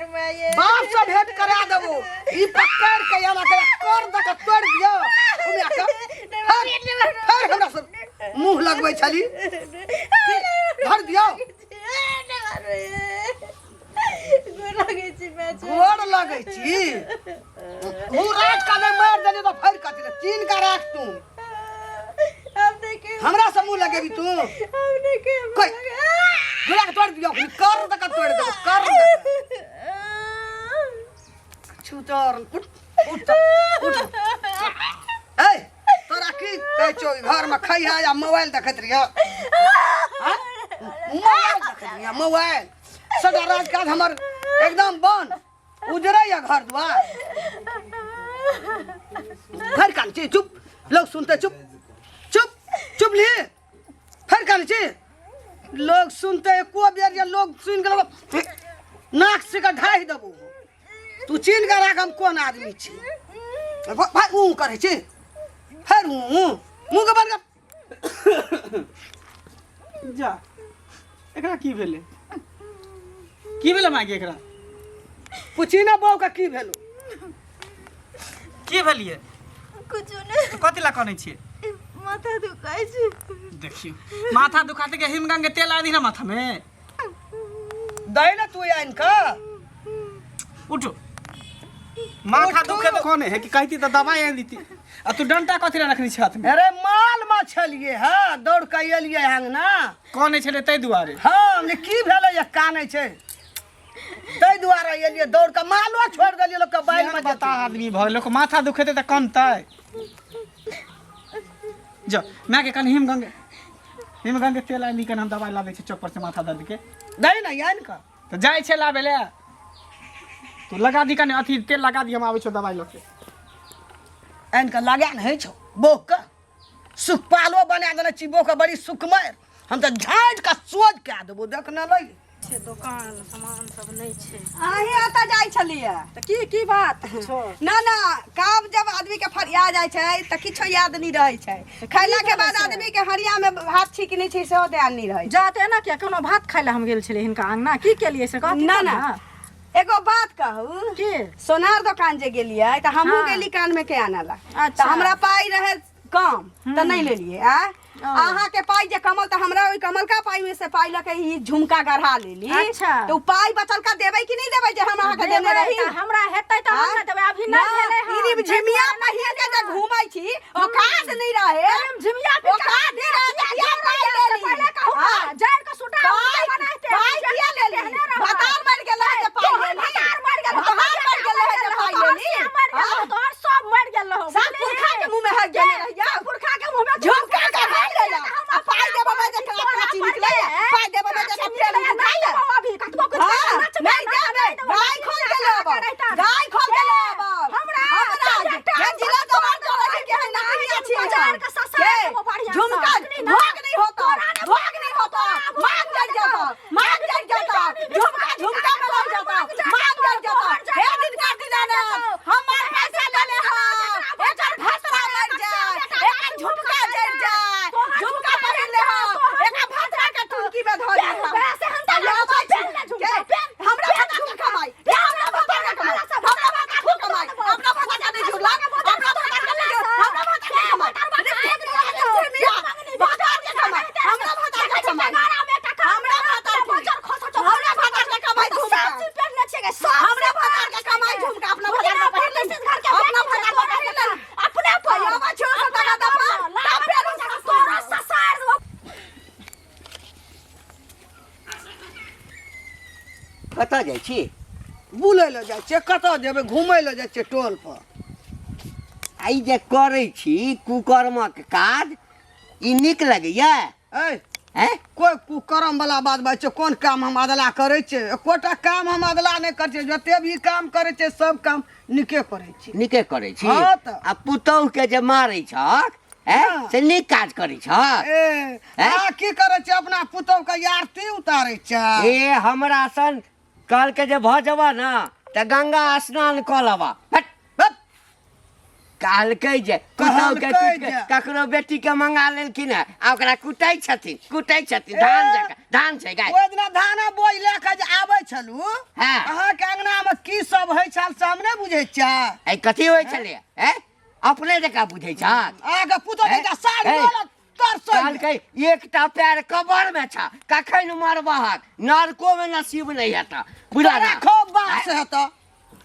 बाप से भेंट करा देबो ई पकड़ के याना के कर द के तोड़ दियो तुम आके फिर हमरा सब मुंह लगबै छली धर दियो गोड़ लगै छी मुंह रात का नहीं मार देली तो फिर कथि चीन का राख तू हमरा से मुंह लगेबी तू कोई गोड़ा के तोड़ दियो कर द के तोड़ दे कर छूतर उठ उठ ए तोरा की कहै छौ घर में खइहा या मोबाइल देखत रहिया मोबाइल देखत रहिया मोबाइल सदा राजकाज हमर एकदम बंद उजरा या घर द्वार फिर कान छी चुप लोग सुनते चुप चुप चुप ली फिर कान छी लोग सुनते एको बेर या लोग सुन के नाक से का ढाई देबो तू चीन के राख हम कोन आदमी छी भाई ऊ करे छी फिर ऊ मुंह के बंद कर जा एकरा की भेले मागे एकरा पूछी ना बहू का की भेलो की भेलिए कुछ नहीं तो कथि ला कनै छी माथा दुखाई छै देखियो माथा दुखाते के हिमगंग के तेल आदि ना माथा में दई ना तू आइन का उठो माथा दुखे तो कोने है कि कहती तो दवाई आन दीती आ तू डंटा कथि ला रखनी छ हाथ में अरे माल में छलिए हां दौड़ के एलिए हंग ना कोने छले तै दुआरे हां हमने की भेले ये कानै छै तै दुआरे एलिए दौड़ के मालो छोड़ देलिए लोग के बैल में बता आदमी भ लोग माथा दुखेते त कनतै जा मैं के कन हिमगंग के तेल आनी के हम दवाई लाबे छ चौक पर से माथा दर्द के दई ना यान का तो जाय छे लाबे ले तू लगा दी कने अथी तेल लगा दी हम आवे छ दवाई लके एन का लगा न है छौ बोक का सुखपालो बना देने चिबो का बड़ी सुखमय हम तो झाट का सोच के देबो देख न लई छे दुकान सामान सब नहीं छे आही आता जाय छलिए त की बात ना ना काम जब आदमी के फरिया जाय छै त किछो याद नहीं रहै छै खैला के बाद आदमी के हरिया में हाथ छिक नहीं छै सेहो ध्यान नहीं रहै जाते ना के कोनो भात खाइ ला हम गेल छले हिनका अंगना की केलिए से कहती ना ना एगो बात कहू की सोनार दुकान जे गेलिए त हमहू गेली कान में के आनाला त हमरा पाई रहे कम त नहीं लेलिए आ आहा के पाई जे कमल त हमरा ओई कमल का पाई में से पाई लके ही झुमका गढ़ा लेली अच्छा तो पाई बचल का देबै कि नहीं देबै जे हम आहा के देने रही हमरा हेतै त हम देबै अभी नहीं भेलै ई झिमिया पहिर के जे घुमै छी ओ काज नहीं रहे झिमिया ओ काज नहीं रहे किया पाई लेली पहले कहू जान के सुटा बनाते पाई किया लेली बतार मर गेलै जे पाई लेली बतार मर गेलै जे पाई लेली तोहर सब मर गेल रहो सब पुरखा के मुंह में हग गेलै रहिया पुरखा के मुंह में झुमका का भाई ले जा पाई देबो मैं जे काची निकले पाई देबो मैं जे फेल निकले अभी कतबो कुछ नहीं देबै गाय खोल के लेब गाय खोल के लेब हमरा ये जिला जवान करे के है ना छी बाजार का सस्ता वो बढ़िया झुमका भोग नहीं होता मांग जड़ जाता झुमका में लग जाता मांग जड़ जाता हे दिन का जाना हमार पैसा ले ले एकर भसरा मर जाए एकर झुमका जड़ जाए झुमका पहिन ले एकर भसरा के टुनकी में धो दे पैसे हम त लेबै झुमका हमरा भसरा के कमाई हमरा भसरा के कमाई हमरा भसरा के कमाई अपना भसरा के नहीं झुला अपना भसरा के नहीं हमरा भसरा के कमाई बाजार के कमाई हमरा भसरा के कमाई हमरा भसरा के कमाई झुमका हमरा भसरा के कमाई झुमका अपना भसरा के पहिन ले अपना भसरा के पहिन ले अपने पहिन छोड़ सदा दबा तबे तोरा ससार कतऽ जाइ छी बुलै लए जाइ छियै कतऽ जेबै घुमै लए जाइ छियै टोल पर आई जे करे छी कुकर्मक काज ई नीक लगैया ए कोई कुकर्म वाला बात बात छै कोन काम हम अदला करै छै एकोटा काम हम अदला नहीं करै छै जते भी काम करै छै सब काम नीके करै छी नीके करे छी हाँ तऽ। आ पुतौह के जे मारै छक से नीक काज करे छ की करे छै अपना पुतौह के आरती उतारै छै ए हमरा सन कल के जे भ जबा ना त गंगा स्नान क लबा कहलकै जे ककरो बेटी के मंगा लेलखिन है आ ओकरा कुटै छथिन धान छै गाय ओइ दिना धान बोझ ले के जे आबै छलू हाँ। अहाँ के अंगना में की सब होइ छल से हम नहि बुझै छियै। ए कथी होइ छलै ए अपने जका बुझै छ आगे पुतो के साड़ी हे। वाला तरसै कहलकै एकटा पैर कबर में छ कखन मरबहक नरको में नसीब नहीं हेता बुझा तोरा खूब बात से हेता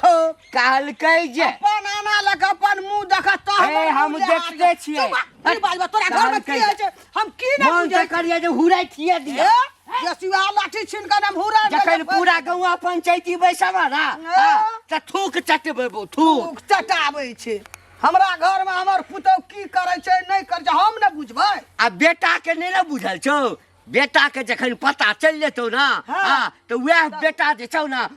खूब कहलकै जे अपन आना लग अपन मुंह देखा तो हम देखते छियै तोरा घर में की होइ छै हम की नहि मन बुझै से करिए जे हुराइ थिए दिया ये सिवा लाठी छीन के हम हुरा जखन पूरा गौवा पंचायती बैसबा ना त थूक चटबे थूक चटाबै छै। हमरा घर में हमर पुतौ की करे छै नहीं करे छै हम न बुझबै। आ बेटा के नहीं ना बुझल छौ बेटा के जखन पता चल जेतौ ना हाँ। तो वह बेटा जे छौ ना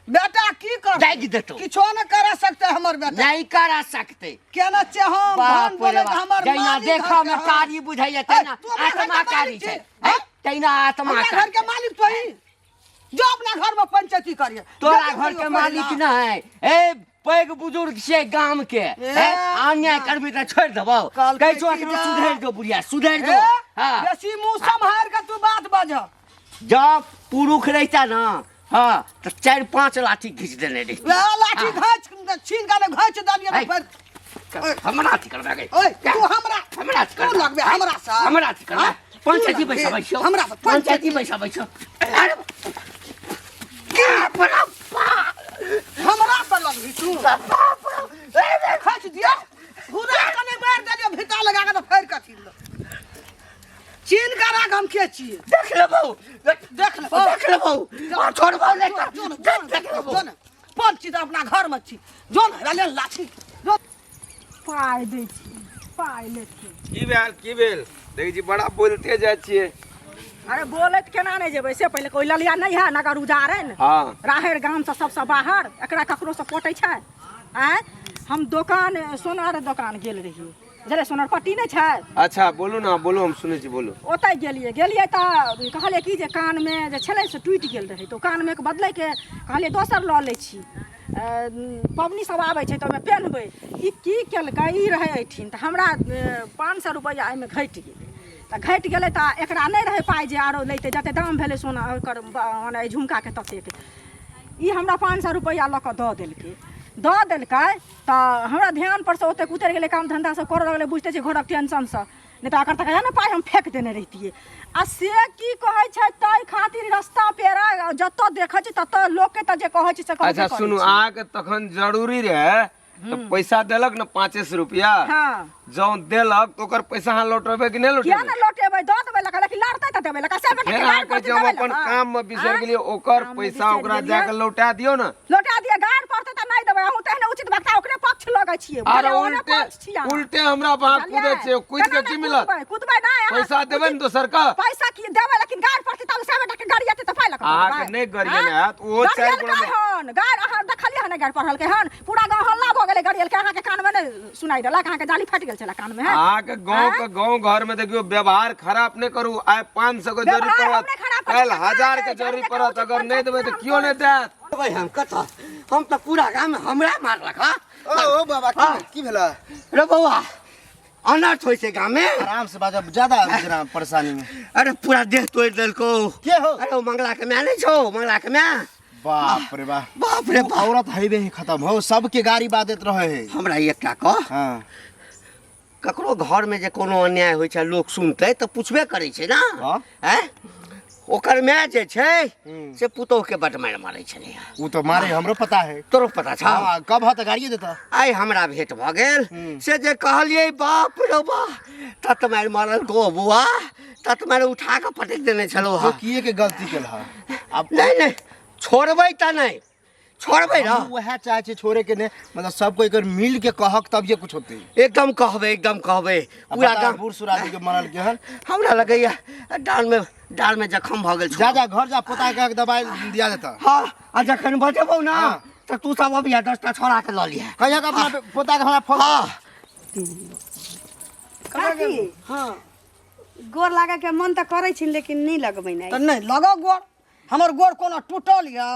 बेटा की कर दागि देतौ किछो न कर सकते हमर बेटा नहीं करा सकते केना छै हम धान बोले हमर जैना देखा में कारी बुझाइए तैना आत्मा कारी छै तैना आत्मा हमरा घर के मालिक तो ही जो अपना घर में पंचायती करिए तोरा घर के मालिक न है ए पैग बुजुर्ग से गांव के अन्याय करबी त छोड़ देबो कहै छौ अखनो सुधर दो बुढ़िया सुधर दो हां बेसी मुंह संभार के तू बात बाज। जब पुरुष रहता ना हां तो 4-5 लाठी खींच देने रे लाठी घाच छीन के घाच दलिए फिर हमरा अथी करबे गई ओए तू हमरा अथी कर लगबे हमरा से हमरा अथी करबे पंचायती पैसा बैठो हमरा पंचायती पैसा बैठो अरे क्या बड़ा हमरा पर लगबी तू खच दिया हुरा कने मार दलियो भिटा लगा के तो फेर कथी चीन का राग हम के छिए देख ले बहु छोड़ बहु ले देख ले बहु पंचित अपना घर में छी जोन रले लाठी पाइ दै छी पाइ लेके की भेल देखै छी बड़ा बोलते जाइ छियै। अरे बोलत केना नहीं जेबै से पहले कोई ललिया नहीं है नगर उजारे न हाँ राहर गांव से सबसे बाहर एकरा ककरो से पटै छै आय हम दुकान सोनार दुकान गेल रहिए जरे सोनार पट्टी नहीं छै अच्छा बोलू ना बोलू हम सुनै छी बोलू। ओतय गेलिए तऽ कहलिए कि जे कान में जे छलै से टूटि गेल रहै तो कान में के बदलै के कहलिए दोसर लऽ लै छी पबनी सब आबै छै तऽ ओहिमे पेन्हबै ई की केलकै ई रहै एठिन तऽ हमरा 500 रुपैआ एहिमे घटि गेलै तऽ घटि गेलै तऽ एकरा नहि रहै पाइ जे आरो लैते जते दाम भेलै सोना ओकर मने झुमकाके ततेक ई हमरा 500 रुपैआ लऽ कऽ दऽ देलकै तऽ हमरा ध्यान पर से ओतेक उतरि गेलै काम धंधा सब करऽ लगलै बुझते छी घरक टेंशनसँ नहीं तो अगर तक है ना पाइ हम फेंक देने रहितियै आ से की कहै छै ताहि खातिर रास्ता पेरा जतऽ देखै छी ततऽ लोकके तऽ जे कहै छी से कहै अच्छा सुनू अहाँके तखन जरूरी रहे तो पैसा देलक ना 500 रुपया हाँ जौ देलक तो ओकर पैसा अहाँ लौटेबै कि नहीं किया लौटेबै ना लौटेबै दऽ देबै लका लेकिन लड़तै तऽ देबै लका से फेर अहाँके जब अपन काम में बिसर गेलियै ओकर पैसा ओकरा जाके लौटा दियौ ना लौटा दिए गाड़ पड़तै तऽ नहीं देबै अहूँ तेहने उचित वक्ता ओकरे पक्ष लगै छियै अरे उल्टे हमरा वहां कूदे छै कूद के की मिलत कूदबै ना पैसा देबै न दोसर का पैसा की देबै लेकिन गाड़ पड़तै तब से बेटा के गाड़ी आते तऽ पाइ लका अहाँके नहीं गरिए ने हैत ओ 4 गुना हन गाड़ अहाँ देखलिए हन गाड़ पढ़ल के हन पूरा गांव हल्ला भ गेलै गाड़ी के अहाँके कान में नहीं सुनाई देलक अहाँके जाली फट गेल छला कान में अहाँके गाँव घर में देखियो व्यवहार खराब नहीं करू आइ 500 के जरूरी पड़त कल 1000 के जरूरी पड़त अगर नहीं देबै तो क्यों नहीं देत हम कत हम तो पूरा गांव में हमरा मारलक हां ओ बाबा की भेला रे बौआ अनर्थ होय छै गांव में आराम से बाजा ज्यादा जरा परेशानी में अरे पूरा देह तोड़ देलको के हो अरे मंगला के मैं नहीं छो मंगला के मैं बाप रे बाप रे बाप औरत हाईवे ही खत्म हो सबके गाड़ी बादैत रहे है हमरा एकटा कह हां ककरो घर में जे कोनो अन्याय होय छै लोग सुनते तो पूछबे करे छै ना हाँ। हैं ओकर मैं जे छै से पुतोह के बड मार मारै छलै वो तो मारे हमरो पता है तोरो पता छ हां कब है तो गाड़ी देता आइ हमरा भेंट भ गेल से जे कहलिए बाप रे बा तत मार मारल गो बुआ तत मार उठा के पटक देने छलो तो किए के गलती केल है अब नहीं छोड़बै त नहीं छोड़बै ना वह चाहे छे छोड़े के ने मतलब सब कोई कर मिल के कहक तब ये कुछ होते एकदम कहबै पूरा गांव बूढ़ सुरादी के मरल के हन हमरा लगैया डाल में जखम भ गेल जा घर जा पोता के दवाई दिया देता हां आ जखन बजेबौ ना हाँ। त तू सब अभी 10टा छोड़ा के ल लिया कहिया का अपना पोता के हमरा फोन हां काकी हां गोर लागे के मन त करै छी लेकिन नहीं लगबै तो नहीं नहीं लगो गोड़ हमर गोड़ कोनो टूटल या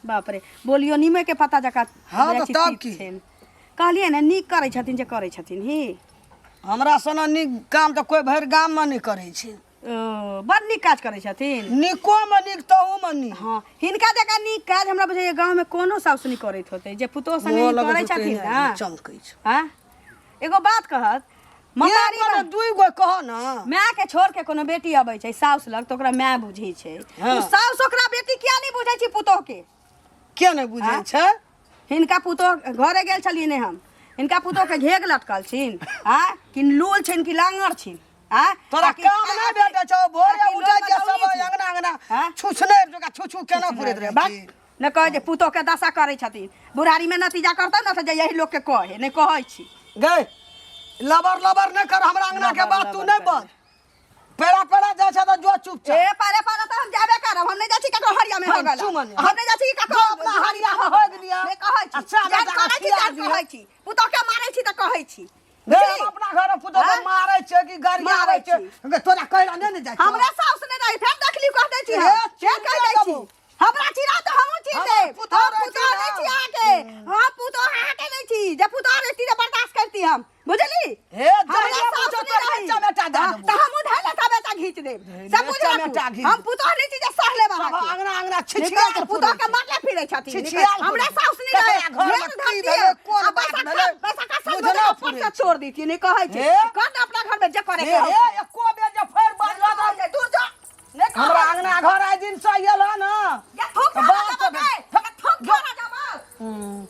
बाप रे बोलियो नीमे के पता जका हाँ, तो तब की? कहलिए ने नीक करै छथिन जे करै छथिन ही हमरा सना नीक काम तो कोई भर गाम में नहीं करे छे। बड़ नीक काज करै छथिन। निको में नीक तहू में नीक। हाँ हिनका जगह नीक काज हमरा बुझाइए गाँव में कोनो साउस नहीं करैत होते जे पुतोह संगे करै छथिन ना। चमकै छै। हाँ एगो बात कहत मतारी में दुई गो कह ना माय के छोड़ के कोनो बेटी अबै छै साउस लग तो ओकरा माय बुझै छै। हाँ। साउस ओकरा बेटी किया नहीं बुझै छै पुतोह के? के नहीं बुझै छै? हिनका पुतोह घरे गेल छलिए ने हम हिनका पुतोह के घेग लटकल छिन हाँ कि लूल छिन कि लांगर छिन हाँ तोरा काम नहीं भेटै छौ भोरे उठै जे सब अंगना अंगना छुछने जका छुछु केना पुरैत रहे न कहे जे पुतोह के दशा करै छथिन बुढ़ारी में नतीजा करतै न त यही लोग के कहे नहीं कहै छी। गए लबर लबर नहीं कर हमरा अंगना के बात तू नहीं बन पेड़ा पेड़ा जा छ त जो चुपचाप ए पारे पारे त हम जाबे करब हम नहीं जाछि ककरो हरिया में हो गेल हम नहीं जाछि ककरो अपना हरिया में हो गेलिया नहीं कहै छी अच्छा जा कहै छी जा कहै छी पुतोह के मारै छी त कहै छी हम अपना घर पुतो के मारै छै कि गाड़ी आबै छै तोरा कहला नहीं जाय हमरा साउस ने रही फेर देखली कह दै छी के कह दै छी हमरा चिरा त हमहु चिर दे पुतोह नहीं छी आके हां पुतोह आके नहीं छी जे पुतोह रहती त बर्दाश्त करती हम बुझली हे हमरा साउस ने रही बेटा दा त हमहु धैले त बेटा घीच दे सब बुझल हम पुतोह नहीं छी जे सहले बाबा अंगना अंगना छिछिया के पुतोह के मारले फिरै छथिन हमरा साउस ने रही घर में धर दिए कोन बात भेलै पैसा का सब फट छोड़ दी थी नहीं कहै छी कौन अपना घर में जे करे के हे एको बेर जे फेर बाज लगा दे तू जा हमरा अंगना घर आइ दिन से आइल ह ना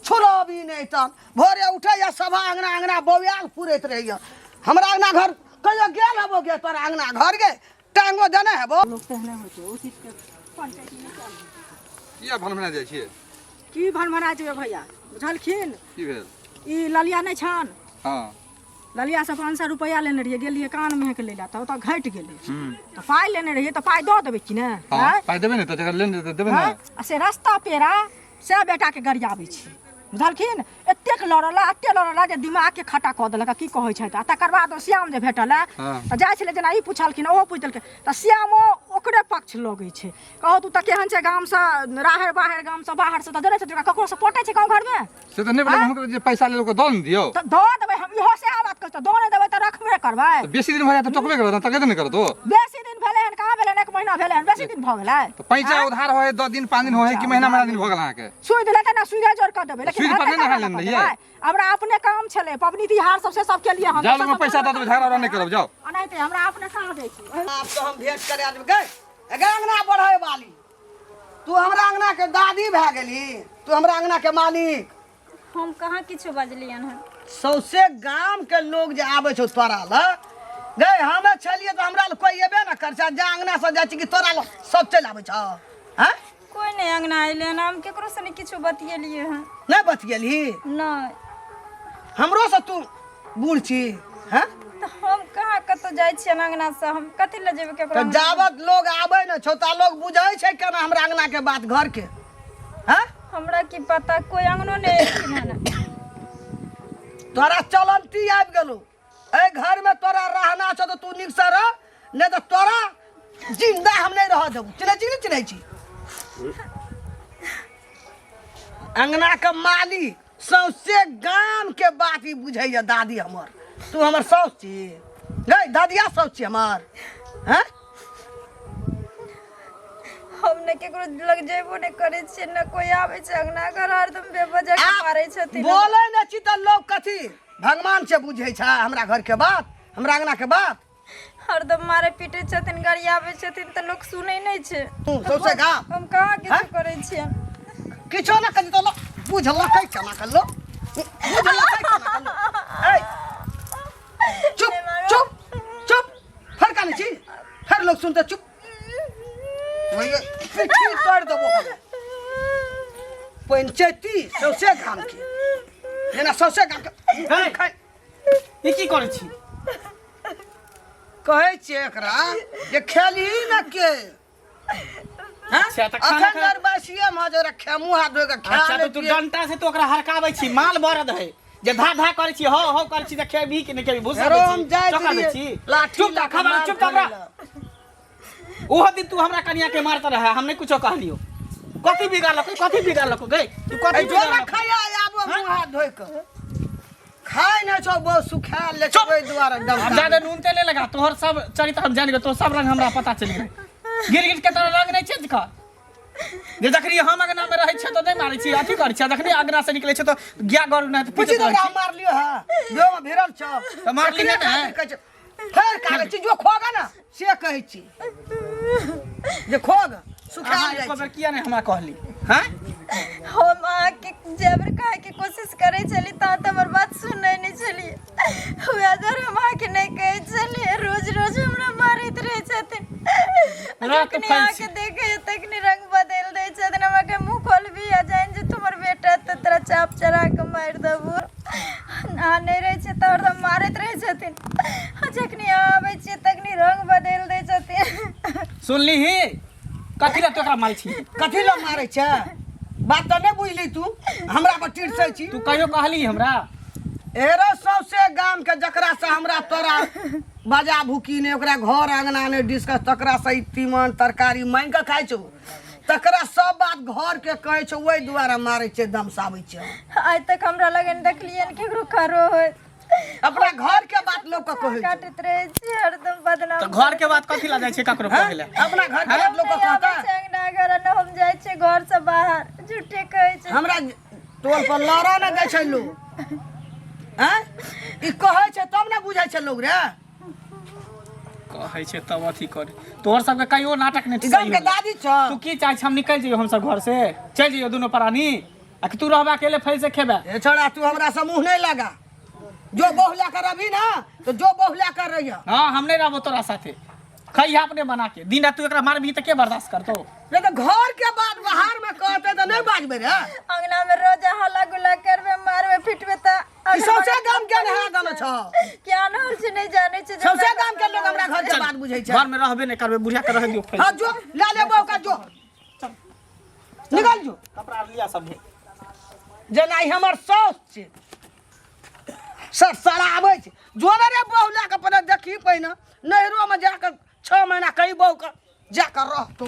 छोड़ो भी नहीं तब भोरे उठे या सभा अंगना अंगना बौयाल पुरैत रहिए हमरा अंगना घर कहियो गेल हबो गे तोरा अंगना घर गे टांगो देने हेबो लोग कहने हो छै उचित के पंचायत में चल किया भनभना जाइ छियै? की भनभना छै भैया बुझलखिन की भेल? ई ललिया नहीं छन हाँ ललिया से 500 रुपया लेने रहिए गेलिए कान में के लेला त घट गेले तो पाई लेने रहिए तो पाई दो देबे कि ने हाँ पाइ देबै ने त जकर लेन देबै ने। आ से रास्ता पेरा से बेटा के गरियाबै छी बुझलखिन एतेक लड़ला जे दिमाग के खटा कऽ देलक की कहै छै आ तकर बाद श्याम जे भेटल त जाइ छले जेना ई पुछलखिन ओहो पूछ देलकै त श्यामो ओकरे पक्ष लगै छै कहू तू त केहन छै गाम से राहर बाहर गाम से बाहर से त देने छै ककरो से पटै छै गाँव घर में से त नहि बोले हमको जे पैसा ले लोग दऽ न दियौ त दऽ देबै हम इहो से बात कहै दऽ नहि देबै त रखबे करबै बेसी दिन भए जाए त टोकबे करत तके नहि करत हो। बेसी दिन भेले हन कहाँ भेले 1 महीना भेले हन बेसी दिन भ गेलै त पैसा उधार होय 10 दिन 5 दिन होय कि महीना दिन भ गेल अहाँ के सुई देले त ना सुई जोड़ कर देबै लेकिन सुई पर नहि हाल नहीं हमरा अपने काम छले पबनी तिहार सबसे सब के लिए हम जाओ लोग पैसा दऽ देबै झगड़ा नहीं करब जाओ नहीं तो हमरा अपने कहाँ दै छी आप तो हम भेंट करे आदमी गए अंगना बढ़े वाली तू हमरा अंगना के दादी भए गेली तू हमरा अंगना के मालिक हम कहाँ किछो बजलियन हन सौसे गांव के लोग जे आबै छौ तोरा ल गए हमे छलिए तो हमरा ल कोई एबे न कर जा अंगना से जाइ छी कि तोरा ल सब चल आबै छ हैं कोई नहीं अंगना आइले हन हम केकरो से नहीं किछो बतियलिए हन नहीं बतियली नहीं हमरो से तू बूढ़ छी हैं तो हम कहाँ कतो जाइ छियन अंगना से हम कथि ले जेबै केकरो तो जावत लोग आबै न छोटा लोग बुझै छै केना हमरा अंगना के बात घर के हैं हमरा की पता कोई अंगनो नहीं एलखिन हन तोरा चलंती आबि गेलो ए घर में तोरा रहना छ तो तू निक से रह नहीं तो तोरा जिंदा हम नहीं रह देबू चिन्है छी अंगना के मालिक सौसे गाम के बात ही बुझैया दादी हमर तू हमर सौस छी गई दादिया सौस छी हमर हैं हम ने केकरो लग जेबो नहीं करे छियै न कोई आबै छै अंगना घर हरदम बेवजह के मारै छथिन बोले न छी त लोग कथी भगवान से बुझै छै हमरा घर के बात हमरा अंगना के बात हरदम मारे पीटे छथिन गरियाबै छथिन त लोग सुनै नहीं छै तू सौसे गाम हम कहाँ किछो करे छियै किछो न कहि तो बुझल कै केना करलो बुझल कै केना करलो ए चुप चुप चुप फरका नहीं छी हर लोग सुनते चुप वही पिठी तोड़ देबो पंचायती सौसे गाम के जेना सौसे गाम के खाय ई की करै छी कहै छै एकरा जे खेली न के अच्छा त खाना अखन नरबसिया में जे रखे मुंह हाथ धो के खा अच्छा तो तू डंटा से तो ओकरा हरकाबै छी माल बरद है जे धा धा करै छी हो हो करै छी त खेबी कि नहि खेबी भूसा दै हम जाय छी चोका दै छी लाठी चुप ता खबर चुप ता ओहो दिन तू हमरा कनिया के मारत रहे हम नहीं कुछो कहलियो कथि बिगाड़ लको गई तू कथि जो बिगाड़ न खाया आबो मुंह हाथ धो के खाए ना छो बहुत सुखाल ले छो ओइ द्वारा अब दम ज्यादा नून तेल लगा तोहर सब चरित्र हम जान गए तो सब रंग हमरा पता चल गए गिर गिर के तरह रंग नहीं चेंज कर जे जखनी हम अगना में रहै छ तो नहीं मारै छी अथी कर छ जखनी अगना से निकले छ तो गया गरु ना तो पूछी तो मार लियो है जो में भिरल छ तो मार ली ना फेर कागज छी जो खोगा ना से कहै छी जे खोग सुखाल एको जाय बेर किया नहीं हमरा कहली हैं हम आके जबर कहे के कोशिश करे चली ता हमर बात सुनै नहीं चली हुए अगर हम आके नहीं कहे चली रोज रोज हमरा मारैत रहे छथिन रात जखनी आके देखे तखनी रंग बदल दे छथिन हमरा के मुंह खोल भी आ जाइन जे तुम्हार बेटा त तेरा चाप चरा के मार देबो आ नहीं रहे छ त हरदम मारैत रहे छथिन जखनी आबै छ तखनी रंग बदल दे छथिन सुनली ही कथी ला तोरा मारै छी कथी लो मारै छ बात तो नहीं बुझली तू हमरा पर टिरसै छी तू कहियो कहली हमरा एरो सौसे गाम के जकरा से हमरा तोरा बाजा भूकी ने ओकरा घर अंगना ने डिस्कस तकरा से तीमन तरकारी मांग के खाइ छौ तकरा सब बात घर के कहै छौ ओइ द्वारा मारै छै दमसाबै छै आज तक हमरा लगन देखलियन केकरो करो होय अपना घर के बात लोग के कहै छै काटत रहे छी हरदम बदनाम तो घर के बात कथी ला जाय छै ककरो हैं? कहले अपना घर के बात लोग के कहता ना घर न हम जाय छै घर से बाहर झूठे कहै छै हमरा टोल पर लड़ा न दै छै लोग हैं ई कहै छै तब ना बुझै छै लोग रे कहै छै तब अथी करे तोहर सबके कहियो नाटक नहीं गाँव सही के होलै। दादी छ तू की चाहे छै हम निकल जइयो हम सब घर से चल जइयो दोनों प्राणी आ कि तू रहबा अकेले फैल से खेबे ए छोड़ा तू हमरा से मुंह नहीं लगा जो बहुला कर अभी ना तो जो बहुला कर रही है हां हम नहीं रहबो तोरा साथे खइया अपने बना के दिन रात तू एकरा मारबी त के बर्दाश्त करतो नहीं तो घर के बात बाहर में कहते तो नहीं बाजबे रे अंगना में रोज हल्ला गुल्ला करबे मारबे पिटबे त ई सौसे गाम के नहा गाना छ क्या न होल से नहीं जाने छै सौसे गाम के लोग हमरा घर के बात बुझै छै घर में रहबे नहीं करबे बुढ़िया के रह दियो फैल हां जो ला ले बहू का जो निकल जो कपड़ा लिया सब जेना ई हमर सौस छै सर सड़ाबै छै जो रे बहुला के अपन देखी पहिने नहरो में जाकर 6 महीना कई बहू के जाकर रहतो